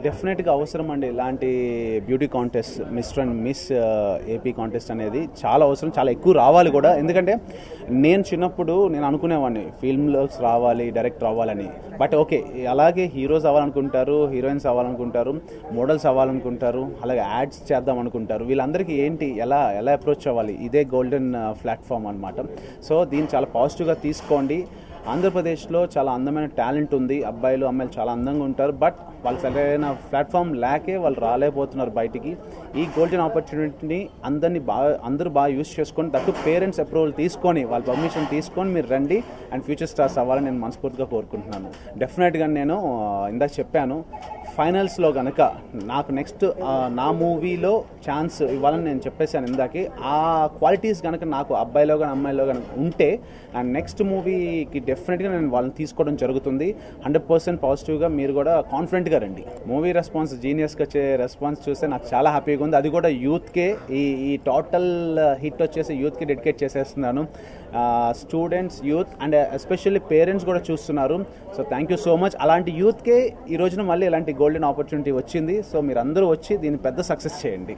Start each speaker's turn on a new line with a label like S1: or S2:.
S1: డెఫినెట్గా అవసరం అండి. ఇలాంటి beauty contest, mister and miss AP contest అనేది చాలా అవసరం, చాలా ఎక్కువ రావాలి కూడా. ఎందుకంటే నేను చిన్నప్పుడు నేను అనుకునేవాడిని ఫిల్మ్లోకి రావాలి, డైరెక్ట్ రావాలని. బట్ ఓకే, అలాగే హీరోస్ అవ్వాలనుకుంటారు, హీరోయిన్స్ అవ్వాలనుకుంటారు, మోడల్స్ అవ్వాలనుకుంటారు, అలాగే యాడ్స్ చేద్దాం అనుకుంటారు. వీళ్ళందరికీ ఏంటి, ఎలా అప్రోచ్ అవ్వాలి? ఇదే గోల్డెన్ ప్లాట్ఫామ్ అనమాట. సో దీన్ని చాలా పాజిటివ్గా తీసుకోండి. ఆంధ్రప్రదేశ్లో చాలా అందమైన టాలెంట్ ఉంది, అబ్బాయిలు అమ్మాయిలు చాలా అందంగా ఉంటారు. బట్ వాళ్ళు సరైన ప్లాట్ఫామ్ లేకే వాళ్ళు రాలేకపోతున్నారు బయటికి. ఈ గోల్డెన్ ఆపర్చునిటీని అందరూ బాగా యూస్ చేసుకొని, దట్టు పేరెంట్స్ అప్రూవల్ తీసుకొని, వాళ్ళ పర్మిషన్ తీసుకొని మీరు రండి అండ్ ఫ్యూచర్ స్టార్స్ అవ్వాలని నేను మనస్ఫూర్తిగా కోరుకుంటున్నాను. డెఫినెట్గా నేను ఇందాక చెప్పాను, ఫైనల్స్లో కనుక నాకు నెక్స్ట్ నా మూవీలో ఛాన్స్ ఇవ్వాలని నేను చెప్పేశాను ఇందాకే. ఆ క్వాలిటీస్ కనుక నాకు అబ్బాయిలో కానీ అమ్మాయిలో కానీ ఉంటే అండ్ నెక్స్ట్ మూవీకి డెఫినెట్గా నేను వాళ్ళని తీసుకోవడం జరుగుతుంది. 100% పాజిటివ్గా మీరు కూడా కాన్ఫిడెంట్గా రండి. మూవీ రెస్పాన్స్, జీనియస్గా వచ్చే రెస్పాన్స్ చూస్తే నాకు చాలా హ్యాపీగా ఉంది. అది కూడా యూత్కే, ఈ టోటల్ హిట్ వచ్చేసి యూత్కి డెడికేట్ చేసేస్తున్నాను. Students, youth and especially parents కూడా చూస్తున్నారు. So thank you so much. అలాంటి యూత్కే ఈ రోజున మళ్ళీ ఇలాంటి గోల్డెన్ ఆపర్చునిటీ వచ్చింది. సో మీరు అందరూ వచ్చి దీన్ని పెద్ద సక్సెస్ చేయండి.